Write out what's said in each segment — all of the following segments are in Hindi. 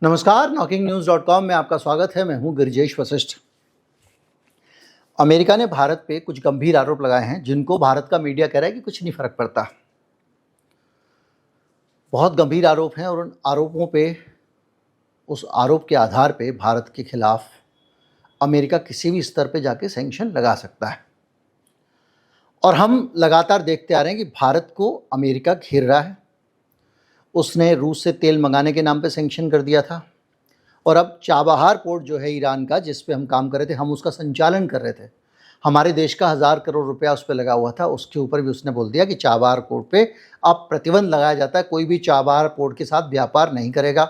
नमस्कार, knocking-news.com में आपका स्वागत है। मैं हूं गिरिजेश वशिष्ठ। अमेरिका ने भारत पे कुछ गंभीर आरोप लगाए हैं जिनको भारत का मीडिया कह रहा है कि कुछ नहीं फर्क पड़ता। बहुत गंभीर आरोप हैं और उन आरोपों पे, उस आरोप के आधार पे भारत के खिलाफ अमेरिका किसी भी स्तर पे जाके सैंक्शन लगा सकता है। और हम लगातार देखते आ रहे हैं कि भारत को अमेरिका घेर रहा है। उसने रूस से तेल मंगाने के नाम पे सैंक्शन कर दिया था और अब चाबहार पोर्ट जो है ईरान का, जिस पे हम काम कर रहे थे, हम उसका संचालन कर रहे थे, हमारे देश का 1000 करोड़ रुपया उस पर लगा हुआ था, उसके ऊपर भी उसने बोल दिया कि चाबहार पोर्ट पे अब प्रतिबंध लगाया जाता है, कोई भी चाबहार पोर्ट के साथ व्यापार नहीं करेगा।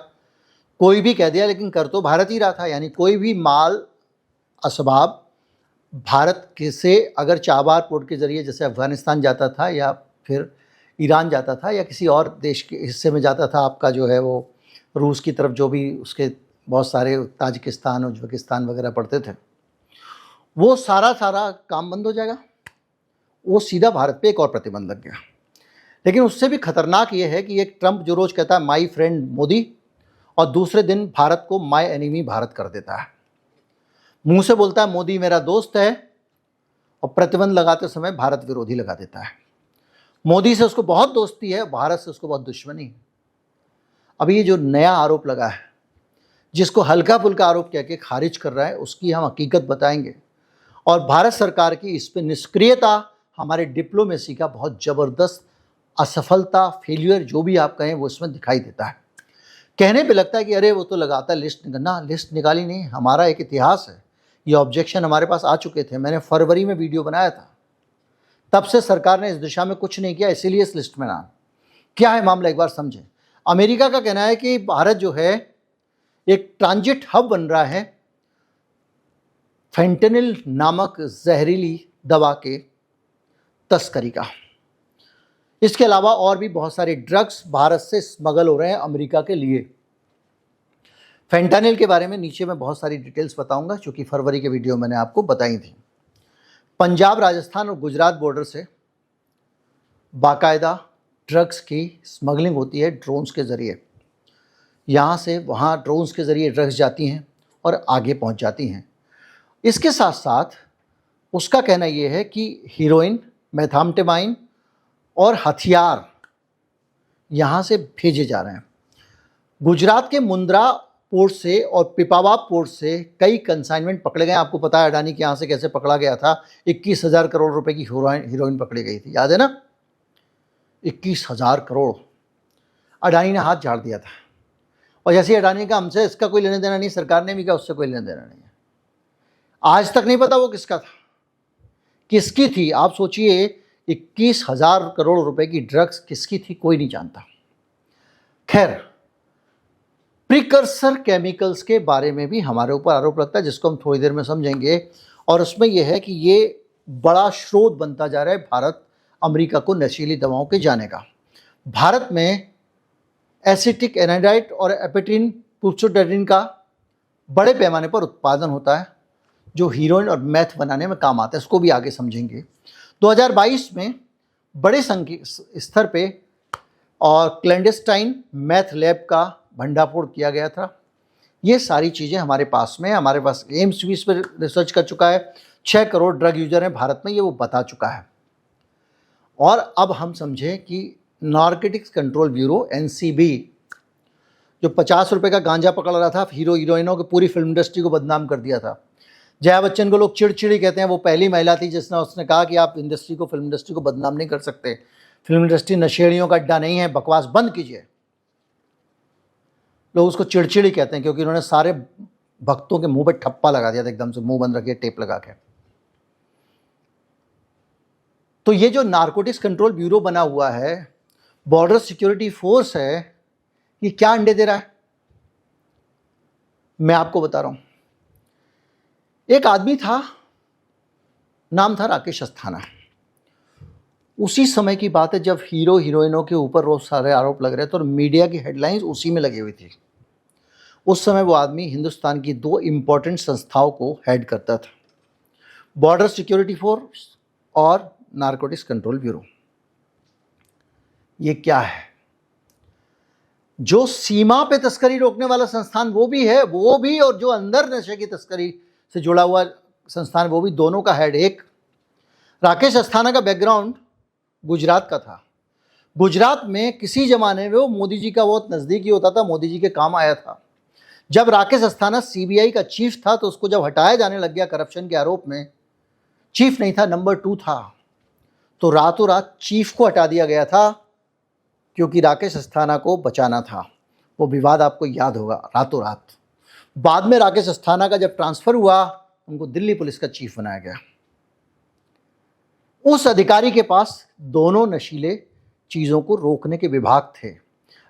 कोई भी कह दिया, लेकिन कर तो भारत ही रहा था। यानी कोई भी माल असबाब भारत के से अगर चाबहार पोर्ट के ज़रिए जैसे अफ़गानिस्तान जाता था या फिर ईरान जाता था या किसी और देश के हिस्से में जाता था, आपका जो है वो रूस की तरफ, जो भी उसके बहुत सारे ताजिकिस्तान उज्बेकिस्तान वगैरह पड़ते थे, वो सारा काम बंद हो जाएगा। वो सीधा भारत पे एक और प्रतिबंध लग गया। लेकिन उससे भी खतरनाक ये है कि एक ट्रंप जो रोज़ कहता है माई फ्रेंड मोदी, और दूसरे दिन भारत को माई एनिमी भारत कर देता है। मुंह से बोलता है मोदी मेरा दोस्त है और प्रतिबंध लगाते समय भारत विरोधी लगा देता है। मोदी से उसको बहुत दोस्ती है, भारत से उसको बहुत दुश्मनी है। अभी ये जो नया आरोप लगा है, जिसको हल्का फुल्का आरोप कह के खारिज कर रहा है, उसकी हम हकीकत बताएंगे। और भारत सरकार की इस पे निष्क्रियता, हमारे डिप्लोमेसी का बहुत ज़बरदस्त असफलता, फेल्यूर, जो भी आप कहें, वो इसमें दिखाई देता है। कहने पे लगता है कि अरे वो तो लगाता है लिस्ट ना, लिस्ट निकाली नहीं। हमारा एक इतिहास है, ये ऑब्जेक्शन हमारे पास आ चुके थे। मैंने फरवरी में वीडियो बनाया था, तब से सरकार ने इस दिशा में कुछ नहीं किया, इसीलिए इस लिस्ट में ना। क्या है मामला, एक बार समझें। अमेरिका का कहना है कि भारत जो है एक ट्रांजिट हब बन रहा है फेंटेनिल नामक जहरीली दवा के तस्करी का। इसके अलावा और भी बहुत सारे ड्रग्स भारत से स्मगल हो रहे हैं अमेरिका के लिए। फेंटेनिल के बारे में नीचे मैं बहुत सारी डिटेल्स बताऊंगा, क्योंकि फरवरी के वीडियो मैंने आपको बताई थी। पंजाब, राजस्थान और गुजरात बॉर्डर से बाकायदा ड्रग्स की स्मगलिंग होती है ड्रोन्स के ज़रिए। यहाँ से वहाँ ड्रोन्स के ज़रिए ड्रग्स जाती हैं और आगे पहुँच जाती हैं। इसके साथ साथ उसका कहना यह है कि हीरोइन, मेथाम्फेटामाइन और हथियार यहाँ से भेजे जा रहे हैं। गुजरात के मुंद्रा पोर्ट से और पिपावा पोर्ट से कई कंसाइनमेंट पकड़े गए। आपको पता है अडानी के यहाँ से कैसे पकड़ा गया था। 21,000 करोड़ रुपए की हीरोइन पकड़ी गई थी, याद है ना? 21,000 करोड़ अडानी ने हाथ झाड़ दिया था। और जैसे अडानी का हमसे इसका कोई लेना देना नहीं, सरकार ने भी कहा उससे कोई लेना देना नहीं है। आज तक नहीं पता वो किसका था, किसकी थी। आप सोचिए 21,000 करोड़ रुपए की ड्रग्स किसकी थी, कोई नहीं जानता। खैर, प्रिकर्सर केमिकल्स के बारे में भी हमारे ऊपर आरोप लगता है, जिसको हम थोड़ी देर में समझेंगे। और उसमें यह है कि ये बड़ा स्रोत बनता जा रहा है भारत अमेरिका को नशीली दवाओं के जाने का। भारत में एसिटिक एनाइड्राइड और एपेट्रिन पुर्सोडेडिन का बड़े पैमाने पर उत्पादन होता है, जो हीरोइन और मैथ बनाने में काम आता है। इसको भी आगे समझेंगे। 2022 में बड़े स्तर पे और क्लैंडस्टाइन मैथ लैब का भंडाफोड़ किया गया था। ये सारी चीज़ें हमारे पास में, हमारे पास एम्स भी इस पर रिसर्च कर चुका है। 6 करोड़ ड्रग यूजर हैं भारत में, ये वो बता चुका है। और अब हम समझें कि नारकोटिक्स कंट्रोल ब्यूरो एनसीबी, जो 50 रुपये का गांजा पकड़ रहा था, हीरोइनों की पूरी फिल्म इंडस्ट्री को बदनाम कर दिया था। जया बच्चन को लोग चिड़चिड़ी कहते हैं, वो पहली महिला थी जिसने उसने कहा कि आप फिल्म इंडस्ट्री को बदनाम नहीं कर सकते, फिल्म इंडस्ट्री नशेड़ियों का अड्डा नहीं है, बकवास बंद कीजिए। लोग उसको चिड़चिड़ी कहते हैं क्योंकि उन्होंने सारे भक्तों के मुंह पे ठप्पा लगा दिया था, एकदम से मुंह बंद रखिए टेप लगा के। तो ये जो नारकोटिक्स कंट्रोल ब्यूरो बना हुआ है, बॉर्डर सिक्योरिटी फोर्स है, ये क्या अंडे दे रहा है मैं आपको बता रहा हूं। एक आदमी था, नाम था राकेश अस्थाना। उसी समय की बात है जब हीरो हीरोइनों के ऊपर रोज सारे आरोप लग रहे थे और मीडिया की हेडलाइंस उसी में लगी हुई थी। उस समय वो आदमी हिंदुस्तान की 2 इंपॉर्टेंट संस्थाओं को हेड करता था, बॉर्डर सिक्योरिटी फोर्स और नारकोटिक्स कंट्रोल ब्यूरो। ये क्या है? जो सीमा पे तस्करी रोकने वाला संस्थान वो भी है, वो भी, और जो अंदर नशे की तस्करी से जुड़ा हुआ संस्थान वो भी, दोनों का हेड एक। राकेश अस्थाना का बैकग्राउंड गुजरात का था। गुजरात में किसी जमाने में वो मोदी जी का बहुत नज़दीकी होता था, मोदी जी के काम आया था। जब राकेश अस्थाना सीबीआई का चीफ था तो उसको जब हटाया जाने लग गया करप्शन के आरोप में, चीफ नहीं था, नंबर 2 था, तो रातों रात चीफ को हटा दिया गया था, क्योंकि राकेश अस्थाना को बचाना था। वो विवाद आपको याद होगा, रातों रात। बाद में राकेश अस्थाना का जब ट्रांसफर हुआ, उनको दिल्ली पुलिस का चीफ बनाया गया। उस अधिकारी के पास दोनों नशीले चीज़ों को रोकने के विभाग थे।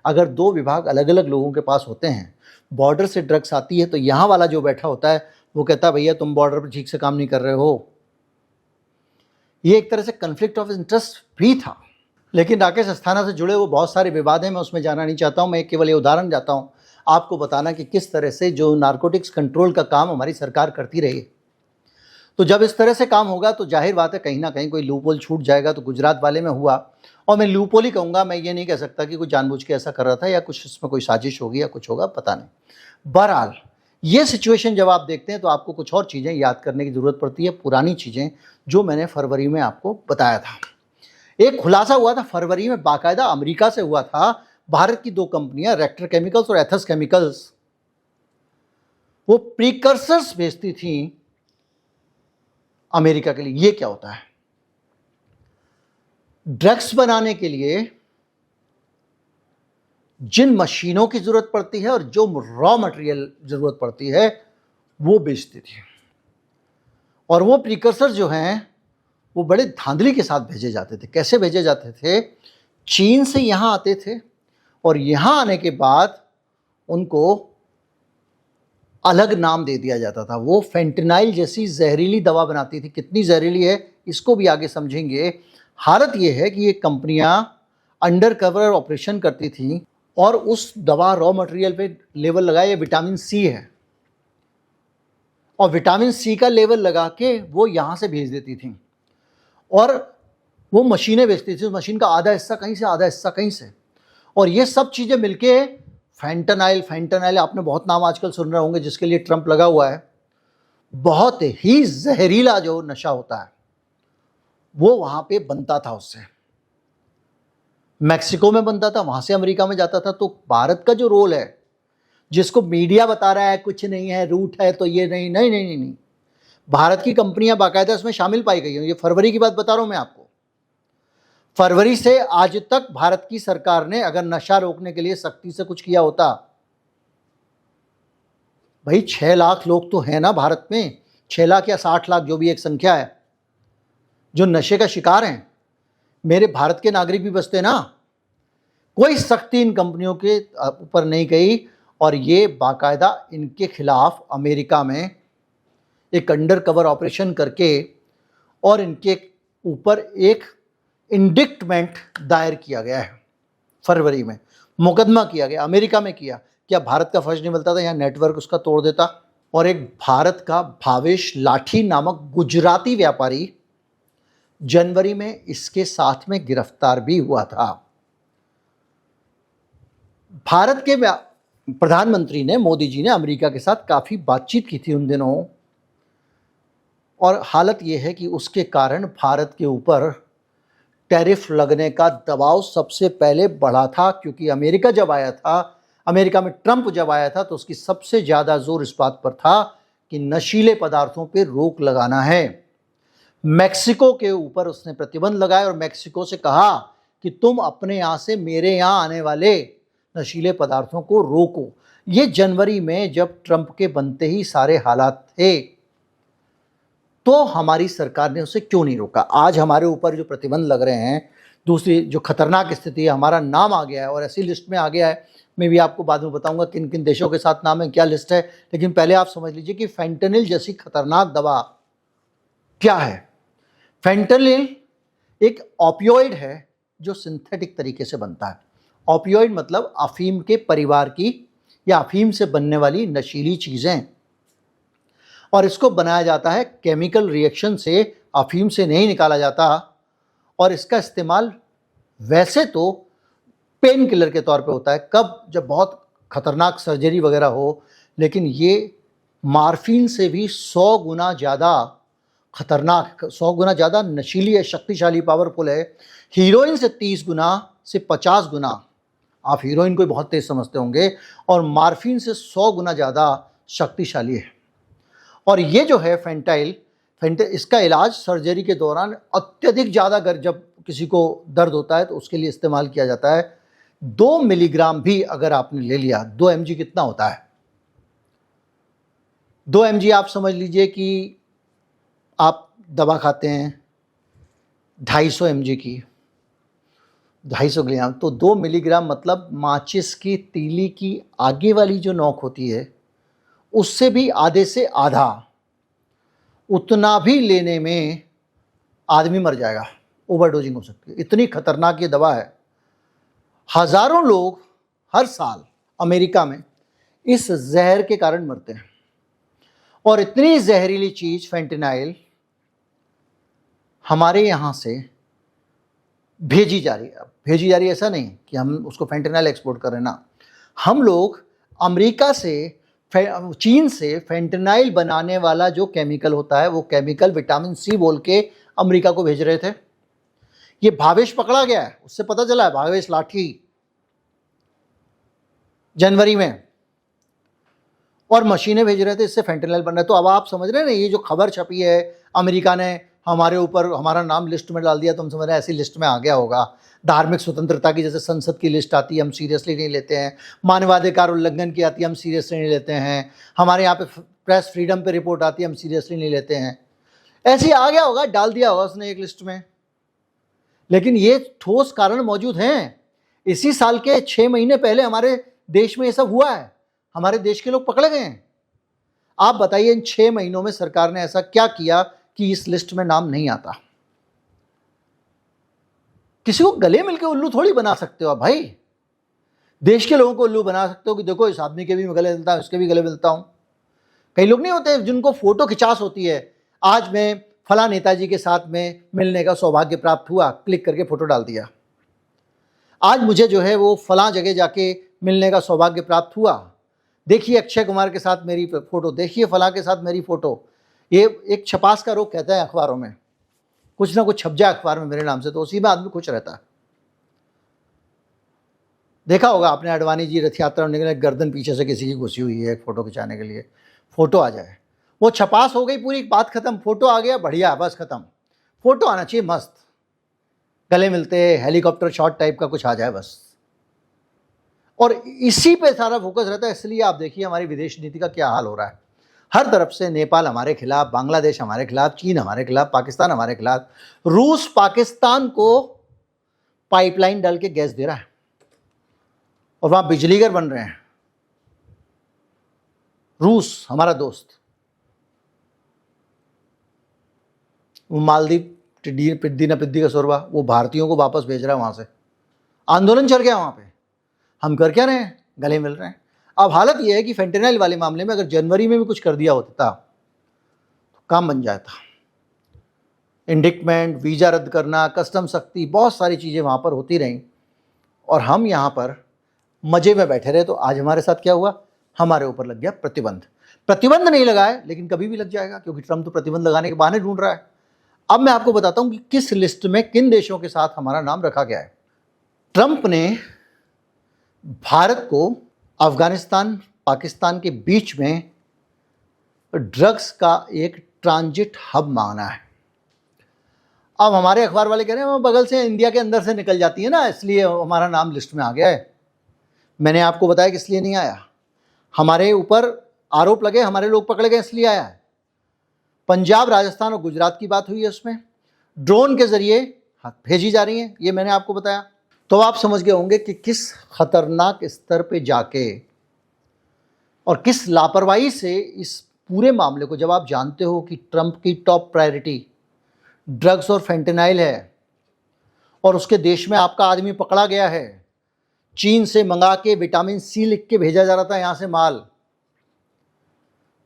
अगर दो विभाग अलग अलग लोगों के पास होते हैं, बॉर्डर से ड्रग्स आती है तो यहाँ वाला जो बैठा होता है वो कहता है भैया तुम बॉर्डर पर ठीक से काम नहीं कर रहे हो। ये एक तरह से कन्फ्लिक्ट ऑफ इंटरेस्ट भी था। लेकिन राकेश अस्थाना से जुड़े वो बहुत सारे विवाद हैं, मैं उसमें जाना नहीं चाहता हूँ। मैं केवल ये उदाहरण जाता हूँ आपको बताना कि किस तरह से जो नारकोटिक्स कंट्रोल का काम हमारी सरकार करती रही, तो जब इस तरह से काम होगा तो जाहिर बात है कहीं ना कहीं कोई लूपहोल छूट जाएगा। तो गुजरात वाले में हुआ, और मैं लूपहोल ही कहूँगा, मैं ये नहीं कह सकता कि कोई जानबूझ के ऐसा कर रहा था या कुछ इसमें कोई साजिश होगी या कुछ होगा, पता नहीं। बहरहाल ये सिचुएशन जब आप देखते हैं तो आपको कुछ और चीज़ें याद करने की ज़रूरत पड़ती है, पुरानी चीज़ें जो मैंने फरवरी में आपको बताया था। एक खुलासा हुआ था फरवरी में, बाकायदा अमेरिका से हुआ था। भारत की 2 कंपनियां, रेक्टर केमिकल्स और एथस केमिकल्स, वो प्रीकर्सर्स भेजती थी अमेरिका के लिए। ये क्या होता है? ड्रग्स बनाने के लिए जिन मशीनों की जरूरत पड़ती है और जो रॉ मटेरियल जरूरत पड़ती है वो बेचती थी। और वो प्रीकर्सर जो हैं वो बड़े धांधली के साथ भेजे जाते थे। कैसे भेजे जाते थे? चीन से यहाँ आते थे और यहाँ आने के बाद उनको अलग नाम दे दिया जाता था। वो फेंटेनाइल जैसी जहरीली दवा बनाती थी। कितनी जहरीली है इसको भी आगे समझेंगे। हालत ये है कि ये कंपनियां अंडर कवर ऑपरेशन करती थी और उस दवा रॉ मटेरियल पे लेवल लगाए, ये विटामिन सी है, और विटामिन सी का लेवल लगा के वो यहाँ से भेज देती थी और वो मशीनें बेचती थी। उस मशीन का आधा हिस्सा कहीं से, आधा हिस्सा कहीं से, और ये सब चीज़ें मिलके फेंटेनाइल आपने बहुत नाम आजकल सुन रहे होंगे जिसके लिए ट्रंप लगा हुआ है। बहुत ही जहरीला जो नशा होता है वो वहाँ पे बनता था। उससे मैक्सिको में बनता था, वहाँ से अमेरिका में जाता था। तो भारत का जो रोल है, जिसको मीडिया बता रहा है कुछ नहीं है, रूट है, तो ये नहीं नहीं नहीं नहीं, नहीं। भारत की कंपनियां बाकायदा इसमें शामिल पाई गई हैं। ये फरवरी की बात बता रहा हूं मैं आपको। फरवरी से आज तक भारत की सरकार ने अगर नशा रोकने के लिए सख्ती से कुछ किया होता, भाई 6 लाख लोग तो हैं ना भारत में, 6 लाख या 60 लाख जो भी एक संख्या है जो नशे का शिकार हैं। मेरे भारत के नागरिक भी बसते ना। कोई सख्ती इन कंपनियों के ऊपर नहीं गई और ये बाकायदा इनके खिलाफ अमेरिका में एक अंडर कवर ऑपरेशन करके और इनके ऊपर एक इंडिक्टमेंट दायर किया गया है। फरवरी में मुकदमा किया गया, अमेरिका में किया। क्या भारत का फर्ज नहीं मिलता था? यहाँ नेटवर्क उसका तोड़ देता। और एक भारत का भावेश लाठी नामक गुजराती व्यापारी जनवरी में इसके साथ में गिरफ्तार भी हुआ था। भारत के प्रधानमंत्री ने, मोदी जी ने अमेरिका के साथ काफ़ी बातचीत की थी उन दिनों, और हालत यह है कि उसके कारण भारत के ऊपर टैरिफ लगने का दबाव सबसे पहले बढ़ा था। क्योंकि अमेरिका जब आया था, अमेरिका में ट्रंप जब आया था, तो उसकी सबसे ज़्यादा जोर इस बात पर था कि नशीले पदार्थों पर रोक लगाना है। मैक्सिको के ऊपर उसने प्रतिबंध लगाए और मैक्सिको से कहा कि तुम अपने यहाँ से मेरे यहाँ आने वाले नशीले पदार्थों को रोको। ये जनवरी में जब ट्रंप के बनते ही सारे हालात थे, तो हमारी सरकार ने उसे क्यों नहीं रोका? आज हमारे ऊपर जो प्रतिबंध लग रहे हैं, दूसरी जो खतरनाक स्थिति है, हमारा नाम आ गया है और ऐसी लिस्ट में आ गया है। मैं भी आपको बाद में बताऊंगा किन किन देशों के साथ नाम है, क्या लिस्ट है। लेकिन पहले आप समझ लीजिए कि फेंटेनिल जैसी खतरनाक दवा क्या है। फेंटेनिल एक ऑपियोइड है जो सिंथेटिक तरीके से बनता है। ऑपियोइड मतलब अफीम के परिवार की या अफीम से बनने वाली नशीली चीज़ें, और इसको बनाया जाता है केमिकल रिएक्शन से, अफीम से नहीं निकाला जाता। और इसका इस्तेमाल वैसे तो पेन किलर के तौर पे होता है। कब? जब बहुत खतरनाक सर्जरी वगैरह हो। लेकिन ये मार्फिन से भी 100 गुना ज़्यादा खतरनाक, 100 गुना ज़्यादा नशीली है, शक्तिशाली, पावरफुल है। हीरोइन से 30 गुना से 50 गुना। आप हीरोइन को बहुत तेज समझते होंगे, और मार्फिन से 100 गुना ज़्यादा शक्तिशाली है। और ये जो है फेंटाइल, इसका इलाज सर्जरी के दौरान अत्यधिक ज़्यादा, अगर जब किसी को दर्द होता है तो उसके लिए इस्तेमाल किया जाता है। 2 मिलीग्राम भी अगर आपने ले लिया, 2 mg कितना होता है? 2 mg आप समझ लीजिए कि आप दवा खाते हैं 250 mg की, 250 ग्राम, तो 2 मिलीग्राम मतलब माचिस की तीली की आगे वाली जो नोक होती है उससे भी आधे से आधा। उतना भी लेने में आदमी मर जाएगा, ओवरडोजिंग हो सकती है, इतनी खतरनाक ये दवा है। हजारों लोग हर साल अमेरिका में इस जहर के कारण मरते हैं। और इतनी जहरीली चीज फेंटेनाइल हमारे यहाँ से भेजी जा रही है। भेजी जा रही है ऐसा नहीं कि हम उसको फेंटेनाइल एक्सपोर्ट कर रहे हैं ना, हम लोग अमेरिका से, चीन से फेंटेनाइल बनाने वाला जो केमिकल होता है वो केमिकल विटामिन सी बोल के अमेरिका को भेज रहे थे। ये भावेश पकड़ा गया है, उससे पता चला है, भावेश लाठी, जनवरी में, और मशीनें भेज रहे थे, इससे फेंटेनाइल बन रहा है। तो अब आप समझ रहे हैं ना, ये जो खबर छपी है अमेरिका ने हमारे ऊपर, हमारा नाम लिस्ट में डाल दिया, तो हम समझ रहे हैं ऐसी लिस्ट में आ गया होगा। धार्मिक स्वतंत्रता की जैसे संसद की लिस्ट आती है हम सीरियसली नहीं लेते हैं, मानवाधिकार उल्लंघन की आती है हम सीरियसली नहीं लेते हैं, हमारे यहाँ पे प्रेस फ्रीडम पे रिपोर्ट आती है हम सीरियसली नहीं लेते हैं। ऐसे आ गया होगा, डाल दिया होगा उसने एक लिस्ट में। लेकिन ये ठोस कारण मौजूद हैं। इसी साल के 6 महीने पहले हमारे देश में ये सब हुआ है, हमारे देश के लोग पकड़े गए हैं। आप बताइए इन 6 महीनों में सरकार ने ऐसा क्या किया कि इस लिस्ट में नाम नहीं आता? किसी को गले मिलकर उल्लू थोड़ी बना सकते हो आप भाई। देश के लोगों को उल्लू बना सकते हो कि देखो इस आदमी के भी मैं गले मिलता हूं, इसके भी गले मिलता हूं। कई लोग नहीं होते जिनको फोटो खिंचास होती है, आज मैं फला नेताजी के साथ में मिलने का सौभाग्य प्राप्त हुआ, क्लिक करके फोटो डाल दिया। आज मुझे जो है वो फला जगह जाके मिलने का सौभाग्य प्राप्त हुआ, देखिए अक्षय कुमार के साथ मेरी फोटो, देखिए फला के साथ मेरी फोटो। ये एक छपास का रोग कहता है अखबारों में, कुछ ना कुछ छप जाए अखबार में मेरे नाम से, तो उसी में आदमी खुश रहता है। देखा होगा आपने, अडवाणी जी रथ यात्रा में निकले, गर्दन पीछे से किसी की घुसी हुई है, एक फोटो खिंचाने के लिए, फोटो आ जाए, वो छपास हो गई, पूरी बात खत्म, फोटो आ गया, बढ़िया, बस खत्म। फोटो आना चाहिए मस्त, गले मिलते, हेलीकॉप्टर शॉट टाइप का कुछ आ जाए बस। और इसी पे सारा फोकस रहता है। इसलिए आप देखिए हमारी विदेश नीति का क्या हाल हो रहा है। हर तरफ से नेपाल हमारे खिलाफ, बांग्लादेश हमारे खिलाफ, चीन हमारे खिलाफ, पाकिस्तान हमारे खिलाफ। रूस पाकिस्तान को पाइपलाइन डाल के गैस दे रहा है और वहां बिजली घर बन रहे हैं। रूस हमारा दोस्त, वो मालदीव पिद्दी न पिद्दी का शोरबा, वो भारतीयों को वापस भेज रहा है वहां से। आंदोलन चल गया वहां पे, हम कर क्या रहे हैं? गले मिल रहे हैं। अब हालत यह है कि फेंटेनाइल वाले मामले में अगर जनवरी में भी कुछ कर दिया होता तो काम बन जाता। इंडिक्टमेंट, वीज़ा रद्द करना, कस्टम सख्ती, बहुत सारी चीज़ें वहाँ पर होती रहीं और हम यहाँ पर मज़े में बैठे रहे। तो आज हमारे साथ क्या हुआ? हमारे ऊपर लग गया प्रतिबंध। प्रतिबंध नहीं लगाए लेकिन कभी भी लग जाएगा, क्योंकि ट्रम्प तो प्रतिबंध लगाने के बहाने ढूंढ रहा है। अब मैं आपको बताता हूँ कि किस लिस्ट में किन देशों के साथ हमारा नाम रखा गया है। ट्रम्प ने भारत को अफगानिस्तान पाकिस्तान के बीच में ड्रग्स का एक ट्रांजिट हब माना है। अब हमारे अखबार वाले कह रहे हैं वो बगल से इंडिया के अंदर से निकल जाती है ना, इसलिए हमारा नाम लिस्ट में आ गया है। मैंने आपको बताया कि इसलिए नहीं आया, हमारे ऊपर आरोप लगे, हमारे लोग पकड़े गए, इसलिए आया है। पंजाब, राजस्थान और गुजरात की बात हुई है, उसमें ड्रोन के जरिए भेजी जा रही हैं, ये मैंने आपको बताया। तो आप समझ गए होंगे कि किस खतरनाक स्तर पे जाके और किस लापरवाही से इस पूरे मामले को, जब आप जानते हो कि ट्रंप की टॉप प्रायोरिटी ड्रग्स और फेंटेनाइल है और उसके देश में आपका आदमी पकड़ा गया है, चीन से मंगा के विटामिन सी लिख के भेजा जा रहा था यहां से माल।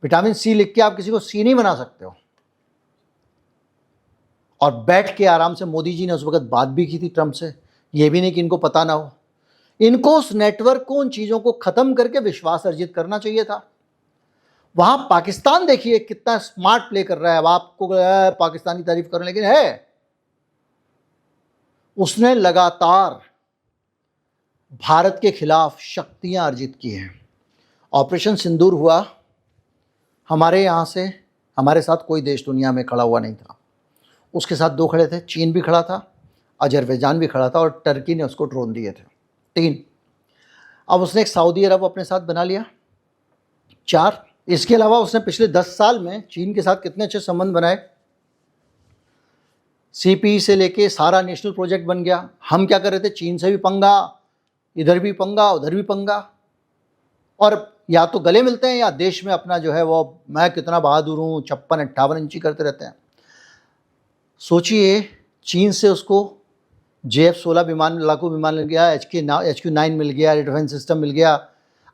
विटामिन सी लिख के आप किसी को सी नहीं बना सकते हो। और बैठ के आराम से मोदी जी ने उस वक्त बात भी की थी ट्रंप से, यह भी नहीं कि इनको पता ना हो। इनको उस नेटवर्क को, उन चीजों को खत्म करके विश्वास अर्जित करना चाहिए था। वहां पाकिस्तान देखिए कितना स्मार्ट प्ले कर रहा है। अब आपको पाकिस्तान की तारीफ करने, लेकिन है, उसने लगातार भारत के खिलाफ शक्तियां अर्जित की हैं। ऑपरेशन सिंदूर हुआ, हमारे यहाँ से, हमारे साथ कोई देश दुनिया में खड़ा हुआ नहीं था। उसके साथ दो खड़े थे, चीन भी खड़ा था, अजरबैजान भी खड़ा था, और टर्की ने उसको ड्रोन दिए थे। 3। अब उसने एक सऊदी अरब अपने साथ बना लिया। 4। इसके अलावा उसने पिछले 10 साल में चीन के साथ कितने अच्छे संबंध बनाए। सीपी से लेके सारा नेशनल प्रोजेक्ट बन गया। हम क्या कर रहे थे, चीन से भी पंगा, इधर भी पंगा, उधर भी पंगा, और या तो गले मिलते हैं या देश में अपना जो है वो मैं कितना बहादुर हूँ 56-58 इंची करते रहते हैं। सोचिए, चीन से उसको JF-16 विमान, लड़ाकू विमान मिल गया, HQ-9 मिल गया, एयर डिफेंस सिस्टम मिल गया।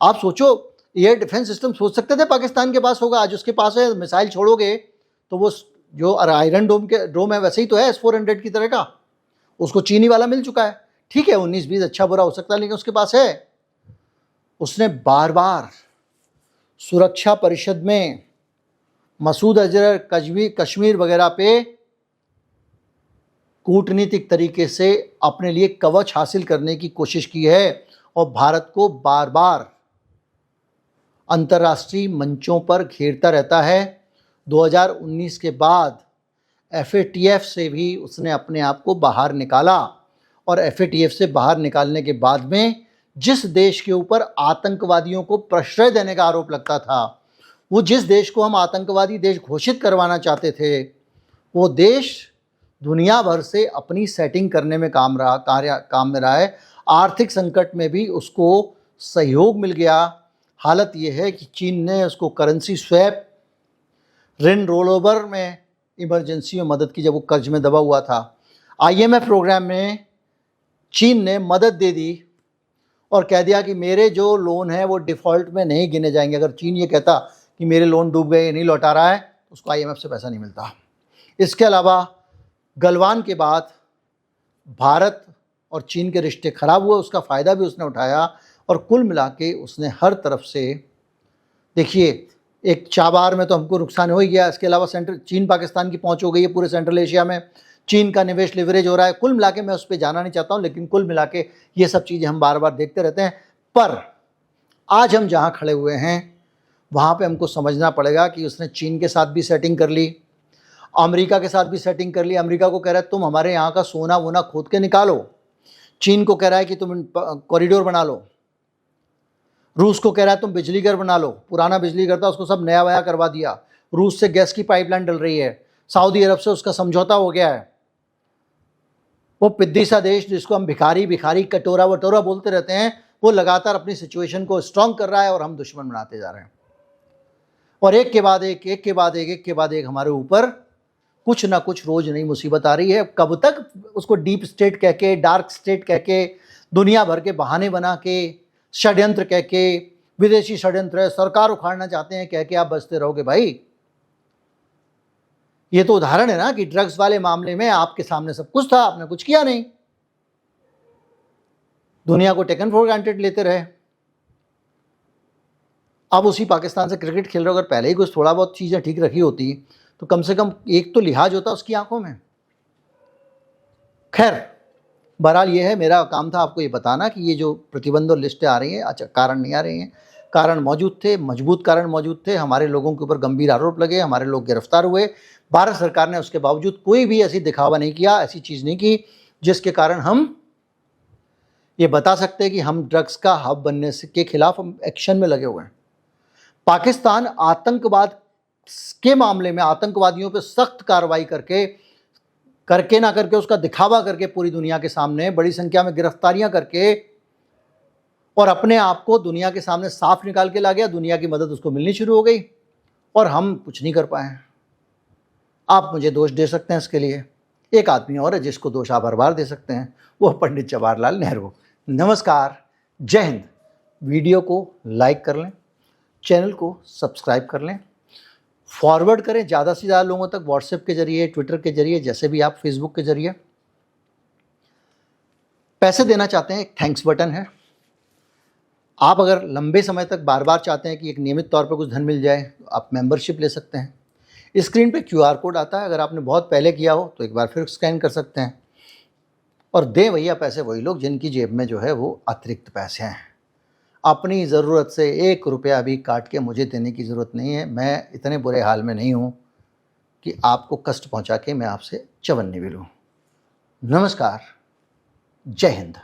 आप सोचो, एयर डिफेंस सिस्टम सोच सकते थे पाकिस्तान के पास होगा, आज उसके पास है। मिसाइल छोड़ोगे तो वो जो आयरन डोम है वैसे ही तो है, S-400 की तरह का, उसको चीनी वाला मिल चुका है। ठीक है, 19-20 अच्छा बुरा हो सकता है, लेकिन उसके पास है। उसने बार बार सुरक्षा परिषद में मसूद अजहर, कश्मीर वगैरह पे कूटनीतिक तरीके से अपने लिए कवच हासिल करने की कोशिश की है, और भारत को बार बार अंतर्राष्ट्रीय मंचों पर घेरता रहता है। 2019 के बाद FATF से भी उसने अपने आप को बाहर निकाला, और FATF से बाहर निकालने के बाद में जिस देश के ऊपर आतंकवादियों को प्रश्रय देने का आरोप लगता था, वो जिस देश को हम आतंकवादी देश घोषित करवाना चाहते थे, वो देश दुनिया भर से अपनी सेटिंग करने में काम में रहा है। आर्थिक संकट में भी उसको सहयोग मिल गया। हालत ये है कि चीन ने उसको करेंसी स्वैप, ऋण रोल ओवर में इमरजेंसी में मदद की, जब वो कर्ज में दबा हुआ था। IMF प्रोग्राम में चीन ने मदद दे दी और कह दिया कि मेरे जो लोन है वो डिफ़ॉल्ट में नहीं गिने जाएंगे। अगर चीन ये कहता कि मेरे लोन डूब गए, नहीं लौटा रहा है, तो उसको IMF से पैसा नहीं मिलता। इसके अलावा गलवान के बाद भारत और चीन के रिश्ते खराब हुए, उसका फ़ायदा भी उसने उठाया, और कुल मिला के उसने हर तरफ से, देखिए, एक चाबार में तो हमको नुकसान हो ही गया, इसके अलावा चीन पाकिस्तान की पहुंच हो गई है पूरे सेंट्रल एशिया में, चीन का निवेश लिवरेज हो रहा है। कुल मिला के, मैं उस पर जाना नहीं चाहता हूं, लेकिन कुल मिला के ये सब चीज़ें हम बार बार देखते रहते हैं। पर आज हम जहां खड़े हुए हैं वहां पे हमको समझना पड़ेगा कि उसने चीन के साथ भी सेटिंग कर ली, अमेरिका के साथ भी सेटिंग कर ली। अमेरिका को कह रहा है तुम हमारे यहाँ का सोना वोना खोद के निकालो, चीन को कह रहा है कि तुम कॉरिडोर बना लो, रूस को कह रहा है तुम बिजली घर बना लो, पुराना बिजली घर था उसको सब नया वया करवा दिया, रूस से गैस की पाइपलाइन डल रही है, सऊदी अरब से उसका समझौता हो गया है। वो पिद्दी सा देश जिसको हम भिखारी भिखारी कटोरा वटोरा बोलते रहते हैं, वो लगातार अपनी सिचुएशन को स्ट्रांग कर रहा है, और हम दुश्मन बनाते जा रहे हैं। और एक के बाद एक हमारे ऊपर कुछ ना कुछ रोज नई मुसीबत आ रही है। कब तक उसको डीप स्टेट कह के, डार्क स्टेट कह के, दुनिया भर के बहाने बना के, षड्यंत्र कह के, विदेशी षड्यंत्र है, सरकार उखाड़ना चाहते हैं कह के आप बचते रहोगे भाई? ये तो उदाहरण है ना कि ड्रग्स वाले मामले में आपके सामने सब कुछ था, आपने कुछ किया नहीं, दुनिया को टेकन फॉर ग्रांटेड लेते रहे। अब उसी पाकिस्तान से क्रिकेट खेल रहे हो, अगर पहले ही कुछ थोड़ा बहुत चीज़ें ठीक रखी होती तो कम से कम एक तो लिहाज होता उसकी आंखों में। खैर, बहरहाल ये है, मेरा काम था आपको ये बताना कि ये जो प्रतिबंध और लिस्टें आ रही हैं, अच्छा कारण नहीं आ रही हैं, कारण मौजूद थे, मजबूत कारण मौजूद थे। हमारे लोगों के ऊपर गंभीर आरोप लगे, हमारे लोग गिरफ्तार हुए। भारत सरकार ने उसके बावजूद कोई भी ऐसी दिखावा नहीं किया, ऐसी चीज़ नहीं की जिसके कारण हम ये बता सकते हैं कि हम ड्रग्स का हब बनने के खिलाफ हम एक्शन में लगे हुए हैं। पाकिस्तान आतंकवाद के मामले में आतंकवादियों पर सख्त कार्रवाई करके ना करके उसका दिखावा करके पूरी दुनिया के सामने बड़ी संख्या में गिरफ्तारियां करके और अपने आप को दुनिया के सामने साफ निकाल के ला गया। दुनिया की मदद उसको मिलनी शुरू हो गई और हम कुछ नहीं कर पाए। आप मुझे दोष दे सकते हैं इसके लिए, एक आदमी और है जिसको दोष आप हर बार दे सकते हैं, वो पंडित जवाहरलाल नेहरू। नमस्कार, जय हिंद। वीडियो को लाइक कर लें, चैनल को सब्सक्राइब कर लें, फॉरवर्ड करें ज़्यादा से ज़्यादा लोगों तक, व्हाट्सएप के जरिए, ट्विटर के जरिए, जैसे भी आप, फेसबुक के जरिए। पैसे देना चाहते हैं, एक थैंक्स बटन है, आप अगर लंबे समय तक बार बार चाहते हैं कि एक नियमित तौर पर कुछ धन मिल जाए तो आप मेंबरशिप ले सकते हैं। स्क्रीन पे क्यूआर कोड आता है, अगर आपने बहुत पहले किया हो तो एक बार फिर स्कैन कर सकते हैं। और दें भैया पैसे वही लोग जिनकी जेब में जो है वो अतिरिक्त पैसे हैं। अपनी ज़रूरत से 1 रुपया भी काट के मुझे देने की ज़रूरत नहीं है। मैं इतने बुरे हाल में नहीं हूँ कि आपको कष्ट पहुँचा के मैं आपसे चवन्नी भी लूँ। नमस्कार, जय हिंद।